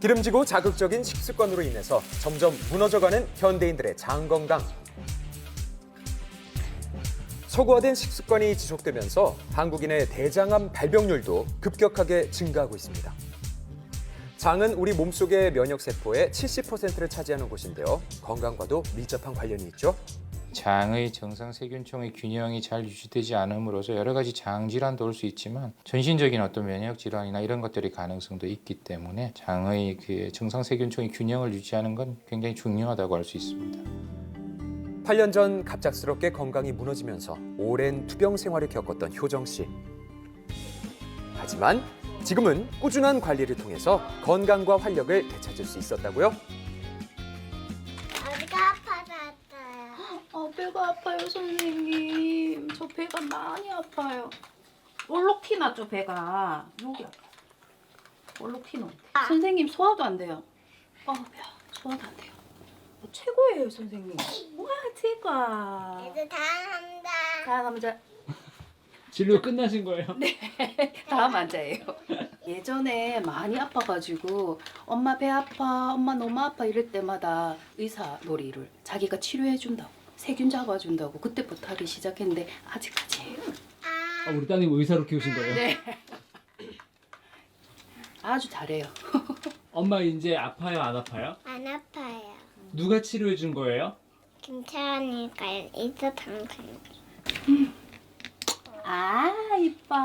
기름지고 자극적인 식습관으로 인해서 점점 무너져가는 현대인들의 장 건강. 서구화된 식습관이 지속되면서 한국인의 대장암 발병률도 급격하게 증가하고 있습니다. 장은 우리 몸속의 면역세포의 70%를 차지하는 곳인데요. 건강과도 밀접한 관련이 있죠. 장의 정상 세균총의 균형이 잘 유지되지 않음으로써 여러 가지 장 질환도 올 수 있지만 전신적인 어떤 면역 질환이나 이런 것들이 가능성도 있기 때문에 장의 그 정상 세균총의 균형을 유지하는 건 굉장히 중요하다고 할 수 있습니다. 8년 전 갑작스럽게 건강이 무너지면서 오랜 투병 생활을 겪었던 효정 씨. 하지만 지금은 꾸준한 관리를 통해서 건강과 활력을 되찾을 수 있었다고요? 어디가 아파졌어요? 배가 아파요, 선생님. 저 배가 많이 아파요. 얼룩 티 났죠, 배가. 여기 아파요. 얼룩 티 나. 선생님, 소화도 안 돼요. 배야, 소화도 안 돼요. 최고예요, 선생님. 와, 최고. 이제 다 한다. 다음 남자. 진료 끝나신 거예요? 네, 다음 환자예요. 예전에 많이 아파가지고 엄마 배 아파, 엄마 너무 아파 이럴 때마다 의사 놀이를 자기가 치료해준다고, 세균 잡아준다고 그때부터 하기 시작했는데 아직까지 해요. 우리 따님 의사로 키우신 거예요? 네. 아주 잘해요. 엄마 이제 아파요, 안 아파요? 안 아파요. 누가 치료해 준 거예요? 괜찮으니까 이제 당근. 이뻐.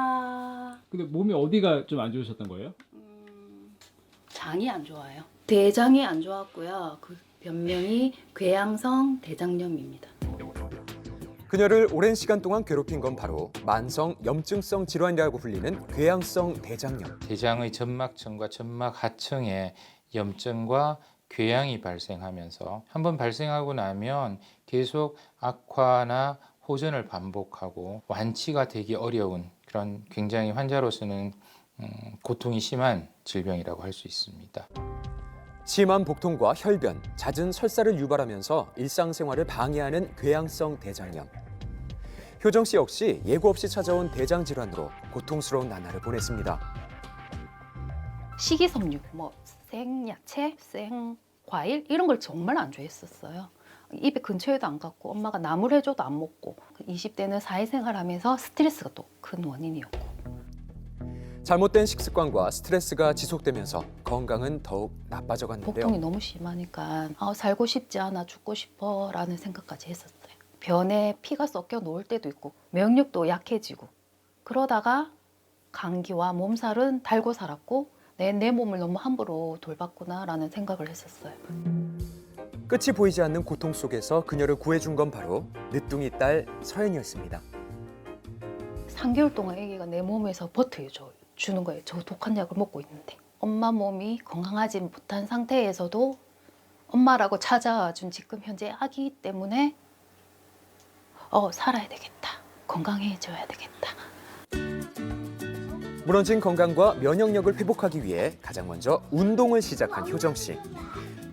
근데 몸이 어디가 좀 안 좋으셨던 거예요? 장이 안 좋아요. 대장이 안 좋았고요. 그 변명이 궤양성 대장염입니다. 그녀를 오랜 시간 동안 괴롭힌 건 바로 만성 염증성 질환이라고 불리는 궤양성 대장염. 대장의 점막층과 점막 하층에 염증과 궤양이 발생하면서 한번 발생하고 나면 계속 악화나 호전을 반복하고 완치가 되기 어려운 그런 굉장히 환자로서는 고통이 심한 질병이라고 할 수 있습니다. 심한 복통과 혈변, 잦은 설사를 유발하면서 일상생활을 방해하는 궤양성 대장염. 효정 씨 역시 예고 없이 찾아온 대장 질환으로 고통스러운 나날을 보냈습니다. 식이섬유, 생야채, 생과일 이런 걸 정말 안 좋아했었어요. 입에 근처에도 안 갔고 엄마가 나물해줘도 안 먹고 20대는 사회생활하면서 스트레스가 또 큰 원인이었고. 잘못된 식습관과 스트레스가 지속되면서 건강은 더욱 나빠져 갔는데요. 복통이 너무 심하니까 살고 싶지 않아, 죽고 싶어 라는 생각까지 했었어요. 변에 피가 섞여 놓을 때도 있고 면역도 약해지고 그러다가 감기와 몸살은 달고 살았고 내 몸을 너무 함부로 돌봤구나 라는 생각을 했었어요. 끝이 보이지 않는 고통 속에서 그녀를 구해준 건 바로 늦둥이 딸 서연이었습니다. 3개월 동안 아기가 내 몸에서 버텨주는 거예요. 저 독한 약을 먹고 있는데. 엄마 몸이 건강하지 못한 상태에서도 엄마라고 찾아준 지금 현재 아기 때문에 살아야 되겠다. 건강해져야 되겠다. 무너진 건강과 면역력을 회복하기 위해 가장 먼저 운동을 시작한 효정 씨.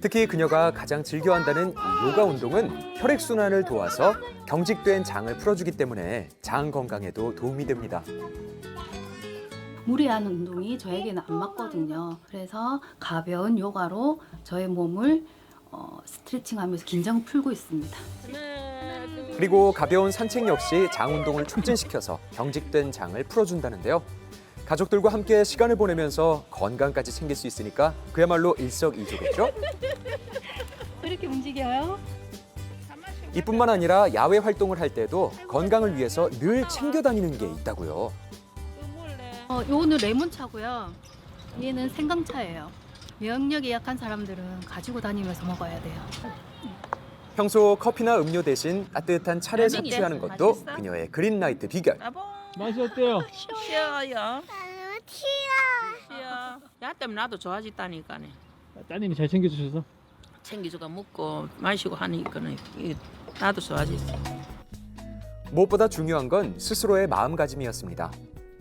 특히 그녀가 가장 즐겨한다는 이 요가 운동은 혈액순환을 도와서 경직된 장을 풀어주기 때문에 장 건강에도 도움이 됩니다. 무리한 운동이 저에게는 안 맞거든요. 그래서 가벼운 요가로 저의 몸을 스트레칭하면서 긴장 풀고 있습니다. 그리고 가벼운 산책 역시 장 운동을 촉진시켜서 경직된 장을 풀어준다는데요. 가족들과 함께 시간을 보내면서 건강까지 챙길 수 있으니까 그야말로 일석이조겠죠? 이렇게 움직여요? 이뿐만 아니라 야외 활동을 할 때도 건강을 위해서 늘 챙겨 다니는 게 있다고요. 요거는 레몬차고요. 얘는 생강차예요. 면역력이 약한 사람들은 가지고 다니면서 먹어야 돼요. 평소 커피나 음료 대신 따뜻한 차를 섭취하는 것도 그녀의 그린라이트 비결. 맛이 어때요? 쉬어요. 너무 싫어. 쉬어. 야 때문에 나도 좋아졌다니까네. 따님이 잘 챙겨주셔서. 챙기주가 먹고 마시고 하니까는 나도 좋아졌어. 무엇보다 중요한 건 스스로의 마음가짐이었습니다.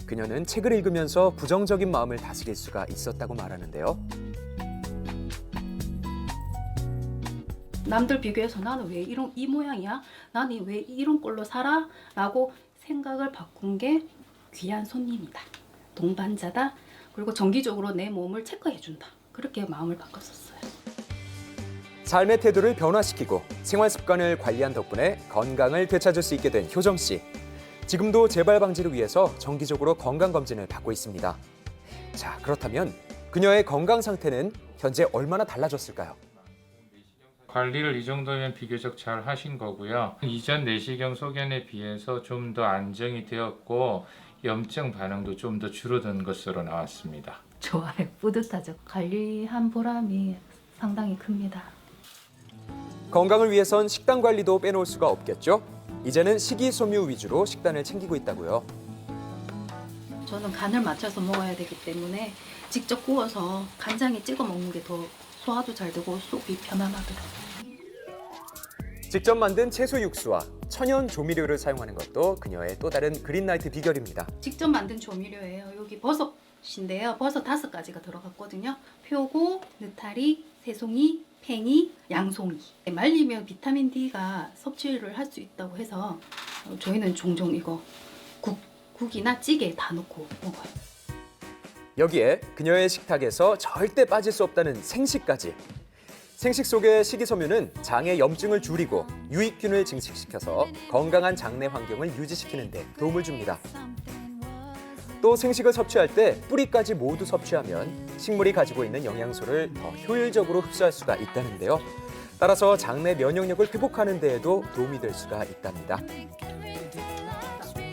그녀는 책을 읽으면서 부정적인 마음을 다스릴 수가 있었다고 말하는데요. 남들 비교해서 나는 왜 이 모양이야? 나는 왜 이런 꼴로 살아? 라고 생각을 바꾼 게 귀한 손님이다. 동반자다. 그리고 정기적으로 내 몸을 체크해준다. 그렇게 마음을 바꿨었어요. 삶의 태도를 변화시키고 생활 습관을 관리한 덕분에 건강을 되찾을 수 있게 된 효정 씨. 지금도 재발 방지를 위해서 정기적으로 건강 검진을 받고 있습니다. 자, 그렇다면 그녀의 건강 상태는 현재 얼마나 달라졌을까요? 관리를 이 정도면 비교적 잘 하신 거고요. 이전 내시경 소견에 비해서 좀 더 안정이 되었고 염증 반응도 좀 더 줄어든 것으로 나왔습니다. 좋아요. 뿌듯하죠. 관리한 보람이 상당히 큽니다. 건강을 위해선 식단 관리도 빼놓을 수가 없겠죠? 이제는 식이섬유 위주로 식단을 챙기고 있다고요. 저는 간을 맞춰서 먹어야 되기 때문에 직접 구워서 간장에 찍어 먹는 게 더 소화도 잘 되고 속이 편안하더라고요. 직접 만든 채소 육수와 천연 조미료를 사용하는 것도 그녀의 또 다른 그린라이트 비결입니다. 직접 만든 조미료예요. 여기 버섯인데요. 버섯 5가지가 들어갔거든요. 표고, 느타리, 새송이, 팽이, 양송이. 말리면 비타민 D가 섭취를 할 수 있다고 해서 저희는 종종 이거 국이나 찌개에 다 넣고 먹어요. 여기에 그녀의 식탁에서 절대 빠질 수 없다는 생식까지. 생식 속의 식이섬유는 장의 염증을 줄이고 유익균을 증식시켜서 건강한 장내 환경을 유지시키는 데 도움을 줍니다. 또 생식을 섭취할 때 뿌리까지 모두 섭취하면 식물이 가지고 있는 영양소를 더 효율적으로 흡수할 수가 있다는데요. 따라서 장내 면역력을 회복하는 데에도 도움이 될 수가 있답니다.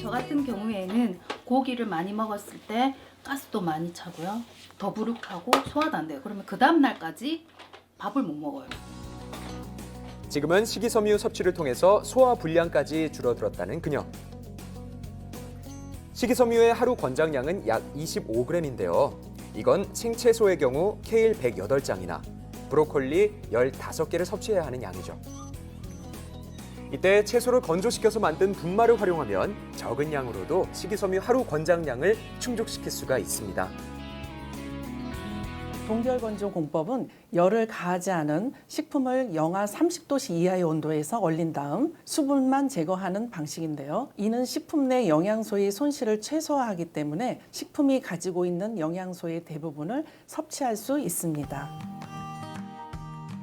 저 같은 경우에는 고기를 많이 먹었을 때 가스도 많이 차고요. 더부룩하고 소화도 안 돼요. 그러면 그 다음 날까지 밥을 못 먹어요. 지금은 식이섬유 섭취를 통해서 소화 불량까지 줄어들었다는 그녀. 식이섬유의 하루 권장량은 약 25g인데요. 이건 생채소의 경우 케일 108장이나 브로콜리 15개를 섭취해야 하는 양이죠. 이때 채소를 건조시켜서 만든 분말을 활용하면 적은 양으로도 식이섬유 하루 권장량을 충족시킬 수가 있습니다. 동결건조 공법은 열을 가하지 않은 식품을 영하 30도씨 이하의 온도에서 얼린 다음 수분만 제거하는 방식인데요. 이는 식품 내 영양소의 손실을 최소화하기 때문에 식품이 가지고 있는 영양소의 대부분을 섭취할 수 있습니다.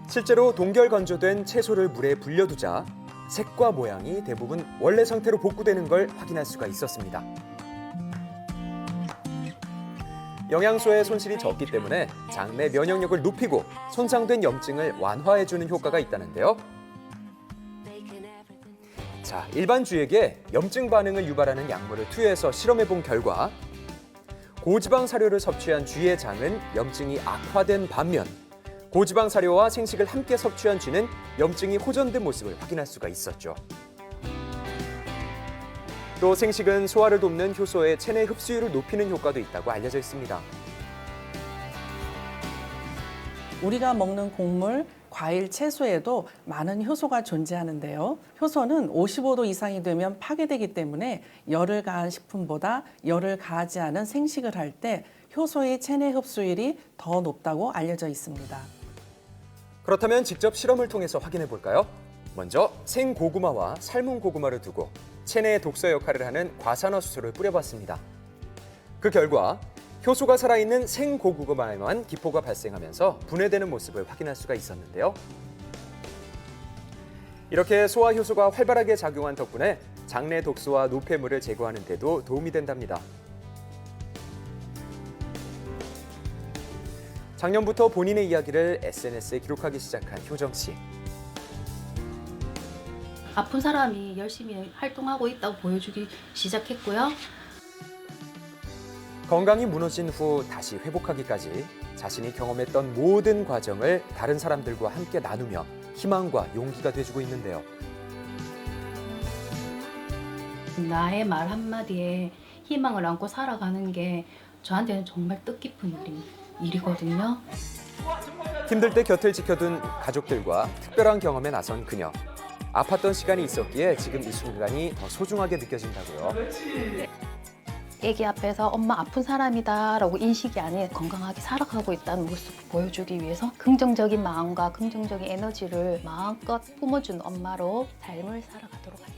실제로 동결 건조된 채소를 물에 불려두자 색과 모양이 대부분 원래 상태로 복구되는 걸 확인할 수가 있었습니다. 영양소의 손실이 적기 때문에 장내 면역력을 높이고 손상된 염증을 완화해주는 효과가 있다는데요. 자, 일반 쥐에게 염증 반응을 유발하는 약물을 투여해서 실험해본 결과 고지방 사료를 섭취한 쥐의 장은 염증이 악화된 반면 고지방 사료와 생식을 함께 섭취한 쥐는 염증이 호전된 모습을 확인할 수가 있었죠. 또 생식은 소화를 돕는 효소의 체내 흡수율을 높이는 효과도 있다고 알려져 있습니다. 우리가 먹는 곡물, 과일, 채소에도 많은 효소가 존재하는데요. 효소는 55도 이상이 되면 파괴되기 때문에 열을 가한 식품보다 열을 가하지 않은 생식을 할 때 효소의 체내 흡수율이 더 높다고 알려져 있습니다. 그렇다면 직접 실험을 통해서 확인해 볼까요? 먼저 생고구마와 삶은 고구마를 두고 체내의 독소 역할을 하는 과산화수소를 뿌려봤습니다. 그 결과 효소가 살아있는 생고구마에만 기포가 발생하면서 분해되는 모습을 확인할 수가 있었는데요. 이렇게 소화 효소가 활발하게 작용한 덕분에 장내 독소와 노폐물을 제거하는 데도 도움이 된답니다. 작년부터 본인의 이야기를 SNS에 기록하기 시작한 효정 씨. 아픈 사람이 열심히 활동하고 있다고 보여주기 시작했고요. 건강이 무너진 후 다시 회복하기까지 자신이 경험했던 모든 과정을 다른 사람들과 함께 나누며 희망과 용기가 돼주고 있는데요. 나의 말 한마디에 희망을 안고 살아가는 게 저한테는 정말 뜻깊은 일이거든요. 힘들 때 곁을 지켜둔 가족들과 특별한 경험에 나선 그녀. 아팠던 시간이 있었기에 지금 이 순간이 더 소중하게 느껴진다고요. 애기 앞에서 엄마 아픈 사람이다 라고 인식이 아닌 건강하게 살아가고 있다는 모습을 보여주기 위해서 긍정적인 마음과 긍정적인 에너지를 마음껏 뿜어준 엄마로 삶을 살아가도록 할게요.